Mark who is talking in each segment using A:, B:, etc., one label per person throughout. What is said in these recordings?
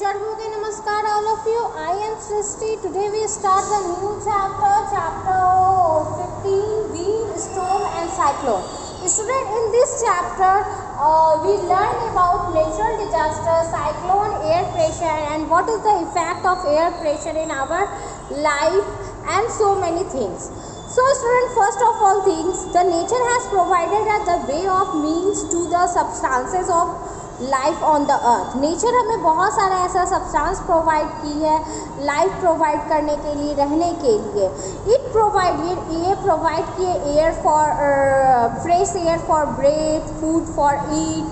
A: Sharbhuti Namaskar all of you. I am Srishti. Today we start the new chapter 15, wind, storm and cyclone. Student, in this chapter we learn about natural disaster, cyclone, air pressure and what is the effect of air pressure in our life and so many things. So student, first of all things, the nature has provided us the way of means to the substances of life on the earth. Nature हमें बहुत सारा ऐसा substance provide की है life provide करने के लिए, रहने के लिए. ये प्रोवाइड किए air for fresh air for breath, food for eat,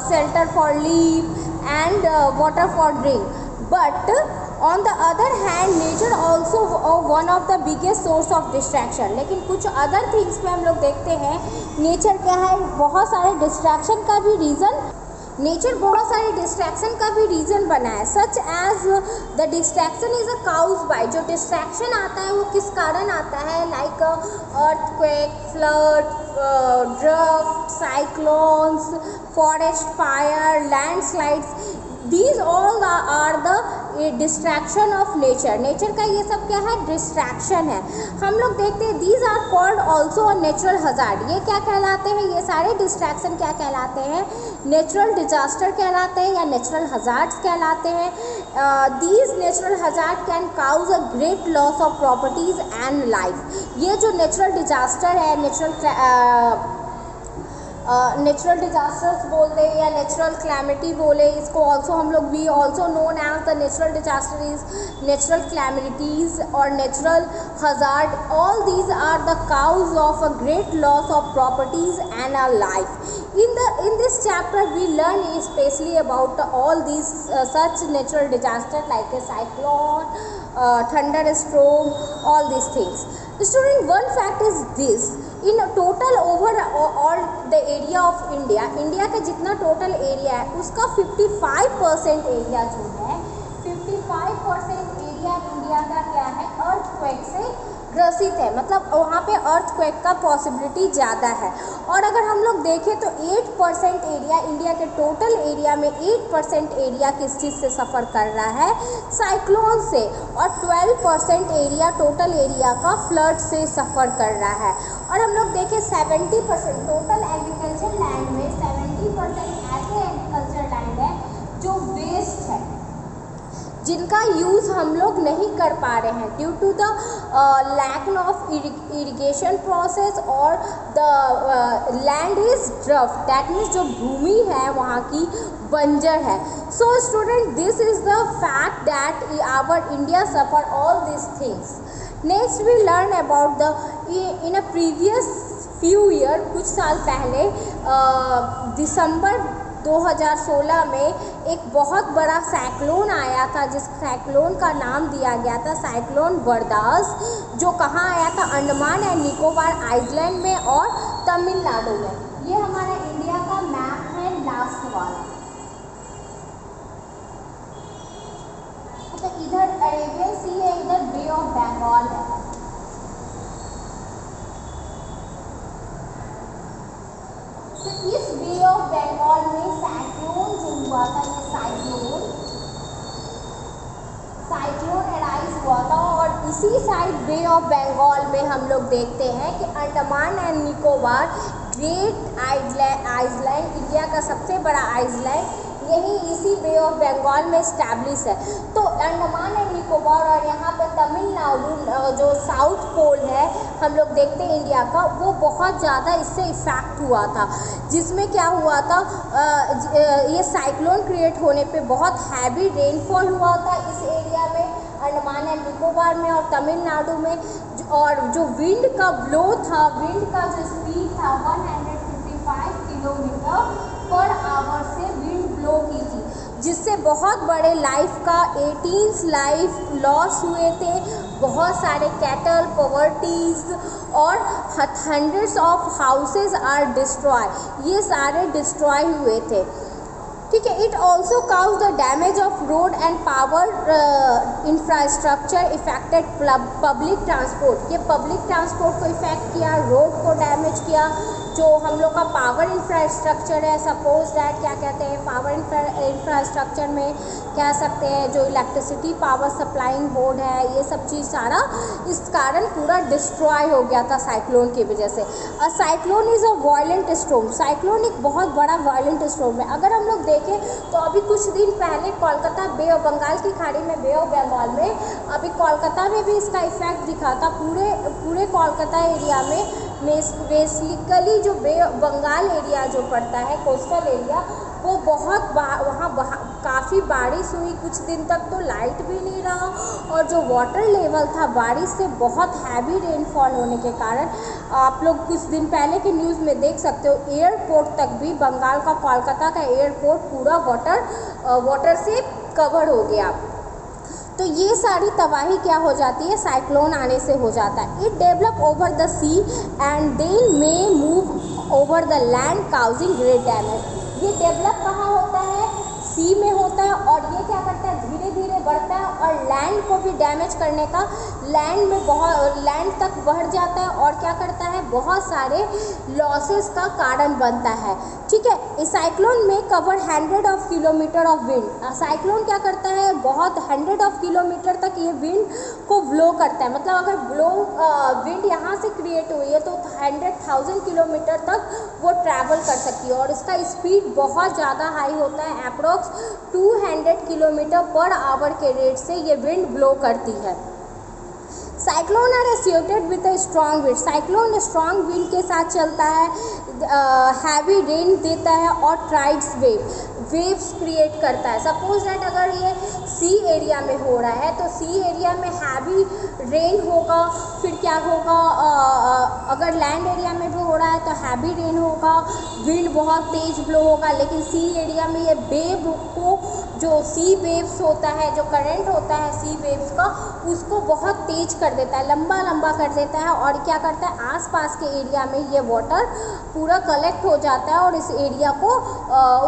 A: shelter for live and water for drink. But on the other hand nature also one of the biggest source of distraction. लेकिन कुछ other things में हम लोग देखते हैं nature क्या है, बहुत सारे डिस्ट्रैक्शन का भी रीज़न, नेचर बहुत सारे डिस्ट्रैक्शन का भी रीज़न बना है. Such as the distraction is a cause by. जो डिस्ट्रैक्शन आता है वो किस कारण आता है, like earthquake, flood, drought, cyclones, forest fire, landslides. These all are the distraction of nature. Nature का ये सब क्या है, डिस्ट्रैक्शन है. हम लोग देखते हैं these are called also a natural hazard. ये क्या कहलाते हैं, ये सारे डिस्ट्रैक्शन क्या कहलाते हैं, नेचुरल डिजास्टर कहलाते हैं या नेचुरल हजार्ड्स कहलाते हैं. These natural hazard can cause a great loss of properties and life. ये जो नेचुरल डिजास्टर है, नेचुरल डिजास्टर्स बोलते हैं या नेचुरल क्लैमिटी बोले इसको, ऑल्सो हम लोग we also known as the natural disaster is natural calamities और natural hazard. All these are the cause of a great loss of properties and a life. In this chapter we learn especially about all these such natural disaster like a cyclone, thunderstorm, all these things. Student, one fact is this: in total over all the area of India, India का जितना total area है उसका 55% area जो है, 55% area India का क्या है, earthquake से ग्रसित है. मतलब वहाँ पे अर्थक्वेक का पॉसिबिलिटी ज़्यादा है. और अगर हम लोग देखें तो 8% एरिया, इंडिया के टोटल एरिया में 8% एरिया किस चीज़ से सफ़र कर रहा है, साइक्लोन से. और 12% एरिया टोटल एरिया का फ्लड से सफ़र कर रहा है. और हम लोग देखें 70% टोटल एग्रीकल्चर लैंड में 70% ऐसे एग्रीकल्चर लैंड है जो वेस्ट है, जिनका यूज़ हम लोग नहीं कर पा रहे हैं due to the lack of irrigation process और the land is drought. That means जो भूमि है वहाँ की बंजर है. So student, this is the fact that our India suffer all this things. Next we learn about the in a previous few year, कुछ साल पहले दिसंबर 2016 में एक बहुत बड़ा साइक्लोन आया था, जिस साइक्लोन का नाम दिया गया था साइक्लोन बरदास, जो कहाँ आया था, अंडमान एंड निकोबार आइलैंड में और तमिलनाडु में. ये हमारा इंडिया का मैप है लास्ट वाला. तो इधर अरेबियन सी है, इधर बे ऑफ बंगाल है. तो इस बे ऑफ बंगाल में साइक्लोन जो हुआ था, ये साइक्लोन अराइज हुआ था. और इसी साइड बे ऑफ बंगाल में हम लोग देखते हैं कि Andaman and Nicobar great island, India का सबसे बड़ा आइलैंड यही इसी बे ऑफ बंगाल में इस्टेब्लिश है. तो अंडमान एंड निकोबार और यहाँ पे तमिलनाडु जो साउथ पोल है हम लोग देखते हैं इंडिया का, वो बहुत ज़्यादा इससे इफेक्ट हुआ था. जिसमें क्या हुआ था, ये साइक्लोन क्रिएट होने पे बहुत हैवी रेनफॉल हुआ था इस एरिया में, अंडमान एंड निकोबार में और तमिलनाडु में. और जो विंड का ब्लो था, विंड का जो स्पीड था 155 किलोमीटर पर आवर से विंड ब्लो की थी, जिससे बहुत बड़े लाइफ का 18 लाइफ लॉस हुए थे. बहुत सारे कैटल, पॉवर्टीज और hundreds of houses are destroy, ये सारे डिस्ट्रॉय हुए थे. ठीक है। It also cause the damage of road and power infrastructure effected public transport. ये पब्लिक ट्रांसपोर्ट को इफेक्ट किया, रोड को डैमेज किया, जो हम लोग का पावर इंफ्रास्ट्रक्चर है, सपोज दैट क्या कहते हैं पावर इंफ्रास्ट्रक्चर में कह सकते हैं जो इलेक्ट्रिसिटी पावर सप्लाइंग बोर्ड है, ये सब चीज़ सारा इस कारण पूरा डिस्ट्रॉय हो गया था साइक्लोन की वजह से। A cyclone is a violent storm. Cyclone एक बहुत बड़ा वायलेंट स्टॉर्म है। अगर हम लोग देखें तो अभी कुछ दिन पहले कोलकाता बे ऑफ बंगाल की खाड़ी में, बे ऑफ बंगाल में, अभी कोलकाता में भी इसका इफेक्ट दिखा था। पूरे कोलकाता एरिया में बेसिकली जो बे बंगाल एरिया जो पड़ता है, कोस्टल एरिया, वो बहुत वहाँ काफ़ी बारिश हुई। कुछ दिन तक तो लाइट भी नहीं रहा, और जो वाटर लेवल था बारिश से बहुत हैवी रेनफॉल होने के कारण, आप लोग कुछ दिन पहले के न्यूज़ में देख सकते हो, एयरपोर्ट तक भी बंगाल का, कोलकाता का एयरपोर्ट पूरा वाटर से कवर हो गया। तो ये सारी तबाही क्या हो जाती है, साइक्लोन आने से हो जाता है। It develop over the sea and then may move over the land causing great damage. ये डेवलप कहाँ होता है, सी में होता है, और ये क्या करता है धीरे धीरे बढ़ता है और लैंड को भी डैमेज करने का, लैंड तक बढ़ जाता है, और क्या करता है बहुत सारे लॉसेस का कारण बनता है। ठीक है। साइक्लोन में cover 100 of kilometre of wind. Cyclone क्या करता है, बहुत 100 ऑफ किलोमीटर तक ये विंड को ब्लो करता है। मतलब अगर विंड यहाँ से क्रिएट हुई है तो 100,000 किलोमीटर तक वो ट्रैवल कर सकती है, और इसका स्पीड बहुत ज़्यादा हाई होता है। अप्रोक्स 200 किलोमीटर पर आवर के रेट से ये विंड ब्लो करती है। Cyclone are associated with a strong wind. Cyclone strong wind के साथ चलता है, हैवी रेन देता है, और ट्राइड्स वेव्स क्रिएट करता है। सपोज दैट अगर ये सी एरिया में हो रहा है तो सी एरिया में हैवी रेन होगा, फिर क्या होगा, अगर लैंड एरिया में भी हो रहा है तो हैवी रेन होगा, विंड बहुत तेज़ ब्लो होगा। लेकिन सी एरिया में ये वेव को, जो सी वेव्स होता है, जो करंट होता है सी वेव्स का, उसको बहुत तेज कर देता है, लंबा कर देता है, और क्या करता है आसपास के एरिया में ये वाटर पूरा कलेक्ट हो जाता है, और इस एरिया को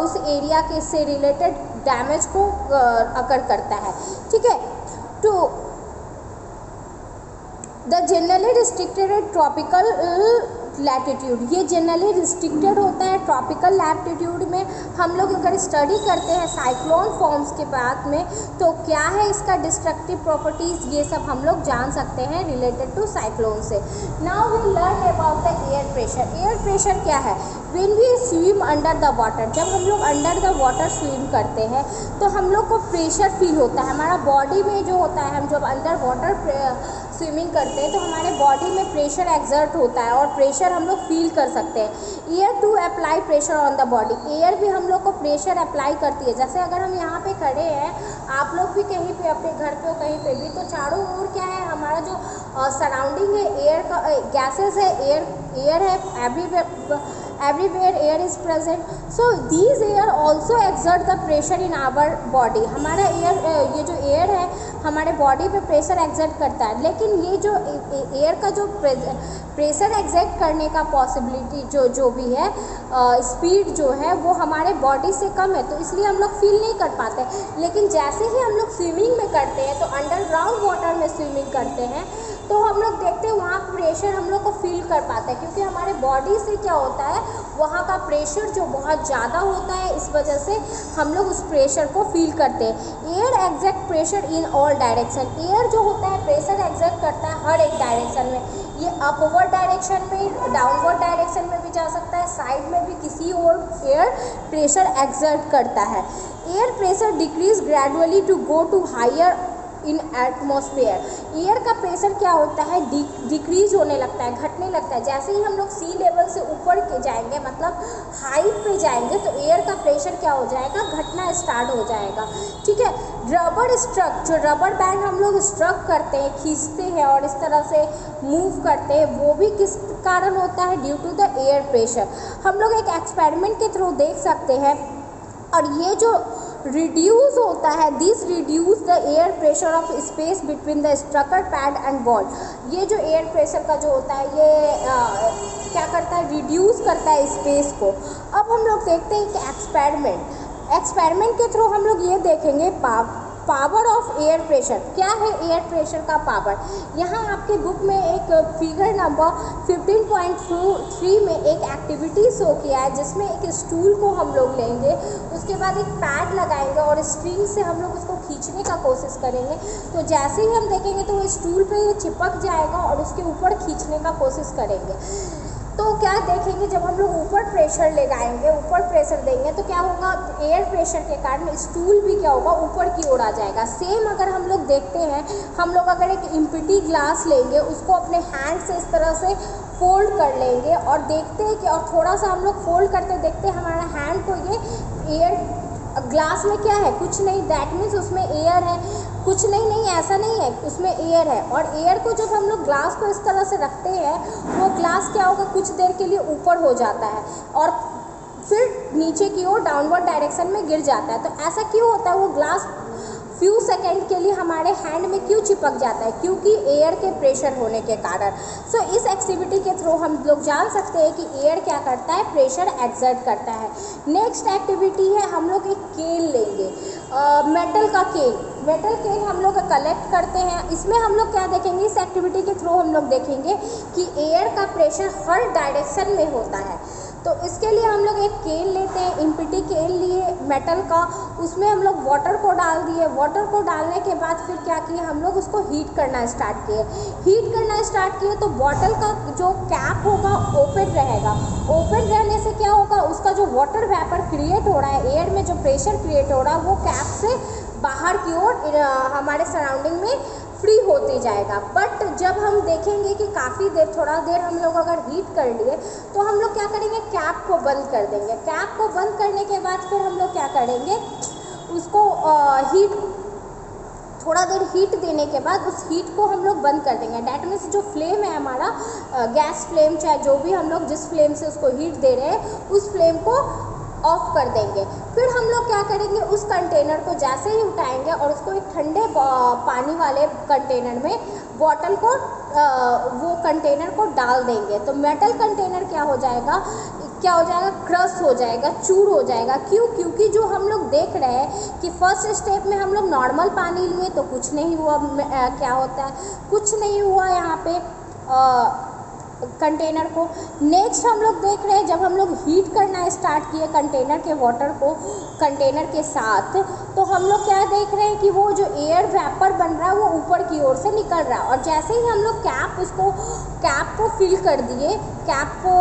A: उस एरिया के से रिलेटेड डैमेज को अकर करता है। ठीक है। तो the generally restricted tropical latitude, ये जनरली रिस्ट्रिक्टेड होता है ट्रॉपिकल लैटिट्यूड में। हम लोग अगर स्टडी करते हैं साइक्लोन फॉर्म्स के बाद में, तो क्या है इसका डिस्ट्रक्टिव प्रॉपर्टीज़, ये सब हम लोग जान सकते हैं रिलेटेड टू साइक्लोन से। Now we learn about the air pressure. Air pressure क्या है, when we swim under the water, जब हम लोग अंडर द वाटर स्विम करते हैं तो हम लोग को प्रेशर फील होता है। हमारा बॉडी में जो होता है, हम जब अंडर वाटर स्विमिंग करते हैं तो हमारे बॉडी में प्रेशर एक्सर्ट होता है, और प्रेशर हम लोग फील कर सकते हैं। Air to apply pressure on the body, air भी हम लोग को प्रेशर अप्लाई करती है। जैसे अगर हम यहाँ पे खड़े हैं, आप लोग भी कहीं पे अपने घर पे हो कहीं पे भी, तो चारों ओर क्या है, हमारा जो सराउंडिंग है एयर का, गैसेस है, एयर है, everywhere air is present, so these air also exert the pressure in our body। हमारा ये जो एयर है हमारे बॉडी पे प्रेशर एक्सर्ट करता है, लेकिन ये जो एयर का जो प्रेशर एक्सर्ट करने का पॉसिबिलिटी जो भी है, स्पीड जो है वो हमारे बॉडी से कम है, तो इसलिए हम लोग फील नहीं कर पाते। लेकिन जैसे ही हम लोग स्विमिंग में करते हैं, तो अंडरग्राउंड वाटर में स्विमिंग करते हैं, तो हम लोग देखते हैं वहाँ प्रेशर हम लोग को फील कर पाते हैं, क्योंकि हमारे बॉडी से क्या होता है, वहाँ का प्रेशर जो बहुत ज़्यादा होता है, इस वजह से हम लोग उस प्रेशर को फील करते हैं। Air exact pressure in all direction, air जो होता है प्रेशर एग्जैक्ट करता है हर एक डायरेक्शन में। ये अपवर्ड डायरेक्शन में, डाउनवर्ड डायरेक्शन में भी जा सकता है, साइड में भी किसी और एयर प्रेशर एग्जर्ट करता है। Air pressure decrease gradually to go to higher in atmosphere. Air का प्रेशर क्या होता है, डिक्रीज होने लगता है, घटने लगता है। जैसे ही हम लोग सी लेवल से ऊपर के जाएंगे, मतलब हाइट पे जाएंगे, तो एयर का प्रेशर क्या हो जाएगा, घटना स्टार्ट हो जाएगा। ठीक है। रबर स्ट्रक, जो रबर बैंड हम लोग स्ट्रक करते हैं, खींचते हैं और इस तरह से मूव करते हैं, वो भी किस कारण होता है, due to the air pressure. हम लोग एक एक्सपेरिमेंट के थ्रू देख सकते हैं, और ये जो रिड्यूस होता है, this reduce the air pressure of space between the striker pad and ball. ये जो एयर प्रेशर का जो होता है, ये क्या करता है, रिड्यूस करता है स्पेस को। अब हम लोग देखते हैं कि एक्सपेरिमेंट के थ्रू हम लोग ये देखेंगे पावर ऑफ एयर प्रेशर। क्या है एयर प्रेशर का पावर? यहाँ आपके बुक में एक फिगर नंबर 15.3 में एक एक्टिविटी शो किया है, जिसमें एक स्टूल को हम लोग लेंगे, उसके बाद एक पैड लगाएंगे और स्ट्रिंग से हम लोग उसको खींचने का कोशिश करेंगे। तो जैसे ही हम देखेंगे तो वो स्टूल पे ये चिपक जाएगा और उसके ऊपर खींचने का कोशिश करेंगे। तो क्या देखेंगे, जब हम लोग ऊपर प्रेशर लगाएंगे, ऊपर प्रेशर देंगे तो क्या होगा, एयर प्रेशर के कारण स्टूल भी क्या होगा, ऊपर की ओर आ जाएगा। सेम अगर हम लोग देखते हैं, हम लोग अगर एक एम्प्टी ग्लास लेंगे, उसको अपने हैंड से इस तरह से फोल्ड कर लेंगे और देखते हैं कि, और थोड़ा सा हम लोग फोल्ड करते देखते हैं हमारा हैंड को ये एयर ग्लास में क्या है, कुछ नहीं, दैट मीन्स उसमें एयर है, कुछ नहीं ऐसा नहीं है, उसमें एयर है। और एयर को जब हम लोग ग्लास को इस तरह से रखते हैं, वो ग्लास क्या होगा, कुछ देर के लिए ऊपर हो जाता है और फिर नीचे की ओर डाउनवर्ड डायरेक्शन में गिर जाता है। तो ऐसा क्यों होता है, वो ग्लास फ्यू सेकेंड के लिए हमारे हैंड में क्यों चिपक जाता है, क्योंकि एयर के प्रेशर होने के कारण। सो इस एक्टिविटी के थ्रू हम लोग जान सकते हैं कि एयर क्या करता है, प्रेशर एक्सर्ट करता है। नेक्स्ट एक्टिविटी है, हम लोग एक केन लेंगे, मेटल का केन। मेटल केन हम लोग कलेक्ट करते हैं। इसमें हम लोग क्या देखेंगे, इस एक्टिविटी के थ्रू हम लोग देखेंगे कि एयर का प्रेशर हर डायरेक्शन में होता है। तो इसके लिए हम लोग एक केन लेते हैं, एम्प्टी केन लिए मेटल का, उसमें हम लोग वाटर को डाल दिए। वाटर को डालने के बाद फिर क्या किए, हम लोग उसको हीट करना स्टार्ट किए। हीट करना स्टार्ट किए तो बॉटल का जो कैप होगा ओपन रहेगा। ओपन रहने से क्या होगा, उसका जो वाटर वेपर क्रिएट हो रहा है, एयर में जो प्रेशर क्रिएट हो रहा है, वो कैप से बाहर की ओर हमारे सराउंडिंग में फ्री होती जाएगा। बट जब हम देखेंगे कि काफ़ी देर, थोड़ा देर हम लोग अगर हीट कर लिए तो हम लोग क्या करेंगे, कैप को बंद कर देंगे। कैप को बंद करने के बाद फिर हम लोग क्या करेंगे, उसको हीट, थोड़ा देर हीट देने के बाद उस हीट को हम लोग बंद कर देंगे। डैट मीन्स जो फ्लेम है हमारा, गैस फ्लेम, चाहे जो भी हम लोग जिस फ्लेम से उसको हीट दे रहे हैं, उस फ्लेम को ऑफ कर देंगे। फिर हम लोग क्या करेंगे, उस कंटेनर को जैसे ही उठाएंगे और उसको एक ठंडे पानी वाले कंटेनर में बॉटल को, वो कंटेनर को डाल देंगे। तो मेटल कंटेनर क्या हो जाएगा, क्रश हो जाएगा, चूर हो जाएगा। क्यों? क्योंकि जो हम लोग देख रहे हैं कि फर्स्ट स्टेप में हम लोग नॉर्मल पानी लिए तो कुछ नहीं हुआ, क्या होता है, कुछ नहीं हुआ यहाँ पे कंटेनर को। नेक्स्ट हम लोग देख रहे हैं, जब हम लोग हीट करना स्टार्ट किए कंटेनर के वाटर को कंटेनर के साथ, तो हम लोग क्या देख रहे हैं कि वो जो एयर वेपर बन रहा है वो ऊपर की ओर से निकल रहा है। और जैसे ही हम लोग कैप को फिल कर दिए, कैप को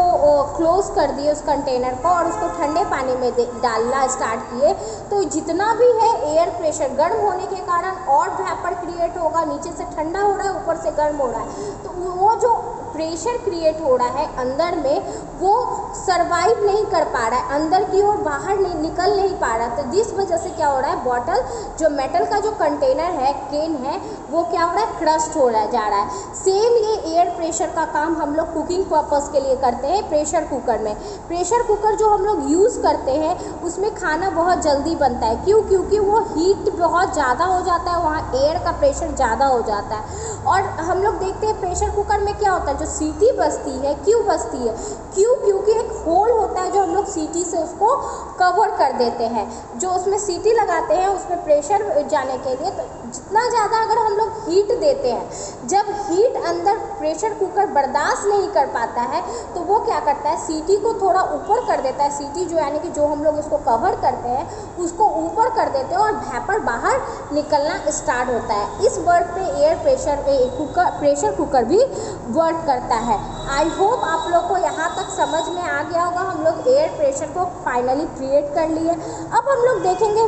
A: क्लोज कर दिए उस कंटेनर को और उसको ठंडे पानी में डालना स्टार्ट किए, तो जितना भी है एयर प्रेशर गर्म होने के कारण और वेपर क्रिएट होगा, नीचे से ठंडा हो रहा है, ऊपर से गर्म हो रहा है। तो वो जो प्रेशर क्रिएट हो रहा है अंदर में, वो सरवाइव नहीं कर पा रहा है, अंदर की ओर बाहर नहीं निकल नहीं पा रहा। तो जिस वजह से क्या हो रहा है, बॉटल जो मेटल का जो कंटेनर है, केन है, वो क्या हो रहा है, क्रस्ट हो रहा जा रहा है। सेम ये एयर प्रेशर का काम हम लोग कुकिंग पर्पस के लिए करते हैं प्रेशर कुकर में। प्रेशर कुकर जो हम लोग यूज़ करते हैं उसमें खाना बहुत जल्दी बनता है। क्यों? क्योंकि वो हीट बहुत ज़्यादा हो जाता है, वहाँ एयर का प्रेशर ज़्यादा हो जाता है। और हम लोग देखते हैं प्रेशर कुकर में क्या होता है, जो सीटी बजती है, क्यों बजती है, क्योंकि एक होल होता है जो हम लोग सीटी से उसको कवर कर देते हैं। जो उसमें सीटी लगाते हैं उसमें प्रेशर जाने के लिए, तो जितना ज़्यादा अगर हम लोग हीट देते हैं, जब हीट अंदर प्रेशर कुकर बर्दाश्त नहीं कर पाता है तो वो क्या करता है, सीटी को थोड़ा ऊपर कर देता है। सीटी जो यानी कि जो हम लोग उसको कवर करते हैं उसको ऊपर कर देते हैं और वेपर बाहर निकलना स्टार्ट होता है। इस वर्क पे एयर प्रेशर कुकर भी वर्क करता है। आई होप आप लोग को यहाँ तक समझ में आ गया होगा। हम लोग एयर प्रेशर को फाइनली क्रिएट कर लिए। अब हम लोग देखेंगे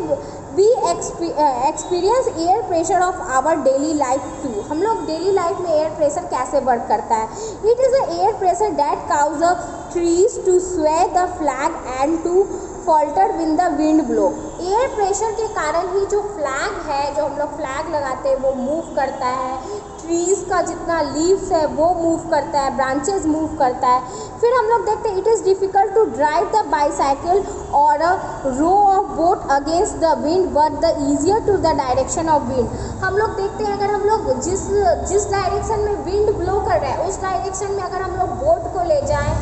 A: we experience air pressure of our daily life too. हम लोग डेली लाइफ में एयर प्रेशर कैसे वर्क करता है। It is a air pressure that cause the trees to sway the flag and to flutter when the wind blow. Air pressure के कारण ही जो flag है, जो हम लोग फ्लैग लगाते हैं, वो मूव करता है। ट्रीज़ का जितना लीव्स है वो मूव करता है, ब्रांचेस मूव करता है। फिर हम लोग देखते हैं it is difficult to drive the bicycle और a row of boat against the wind but the easier to the direction of wind. हम लोग देखते हैं अगर हम लोग जिस डायरेक्शन में विंड ब्लो कर रहा है उस डायरेक्शन में अगर हम लोग बोट को ले जाएं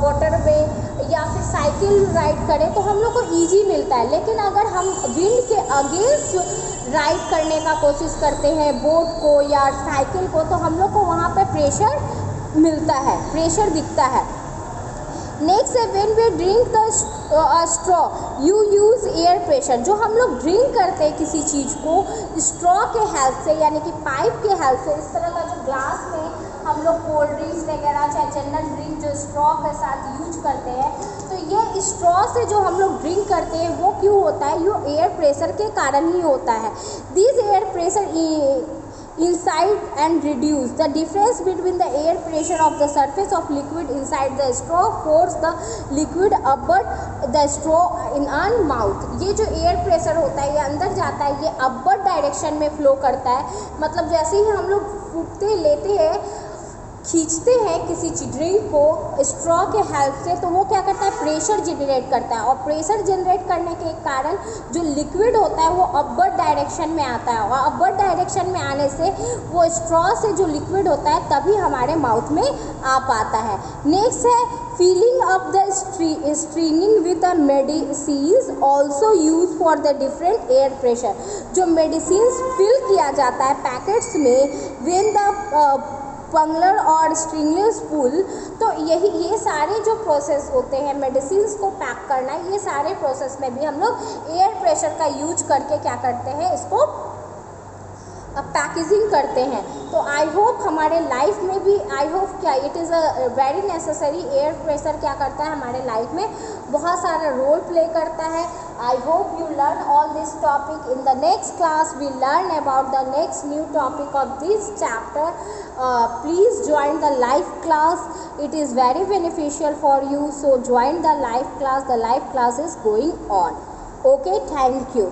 A: वाटर में या फिर साइकिल राइड करें तो हम लोग को ईजी मिलता है, लेकिन अगर हम विंड के अगेंस्ट राइड करने का कोशिश करते हैं बोट को या साइकिल को, तो हम लोग को वहाँ पे प्रेशर मिलता है, प्रेशर दिखता है। नेक्स्ट है when we drink the straw you use air pressure. जो हम लोग ड्रिंक करते हैं किसी चीज़ को स्ट्रॉ के हेल्प से, यानी कि पाइप के हेल्प से, इस तरह का जो ग्लास में हम लोग कोल्ड ड्रिंक्स वगैरह चाहे जनरल ड्रिंक जो स्ट्रॉ के साथ यूज करते हैं, तो ये स्ट्रॉ से जो हम लोग ड्रिंक करते हैं वो क्यों होता है, ये एयर प्रेशर के कारण ही होता है। This air pressure inside and reduce the difference between the air pressure of the surface of liquid inside the straw force the liquid upward the straw in our mouth। ये जो air pressure होता है ये अंदर जाता है, ये upward direction में फ्लो करता है। मतलब जैसे ही हम लोग फूकते लेते हैं, खींचते हैं किसी ड्रिंक को स्ट्रॉ के हेल्प से, तो वो क्या करता है, प्रेशर जनरेट करता है, और प्रेशर जनरेट करने के कारण जो लिक्विड होता है वो अपवर्ड डायरेक्शन में आता है, और अपवर्ड डायरेक्शन में आने से वो स्ट्रॉ से जो लिक्विड होता है तभी हमारे माउथ में आ पाता है। नेक्स्ट है filling up the stringing with the medicine also use for the different air pressure. जो मेडिसिन फिल किया जाता है पैकेट्स में व्हेन द पंगलर और स्ट्रिंगलेस पुल, तो ये सारे जो प्रोसेस होते हैं मेडिसिन को पैक करना, ये सारे प्रोसेस में भी हम लोग एयर प्रेशर का यूज करके क्या करते हैं, इसको पैकेजिंग करते हैं। तो आई होप हमारे लाइफ में भी, आई होप क्या, it is a very necessary. Air pressure क्या करता है हमारे लाइफ में, बहुत सारा रोल प्ले करता है। I hope you learn all this topic. In the next class we learn about the next new topic of this chapter. Please join the live class, it is very beneficial for you, so join the live class. The live class is going on. Okay, thank you.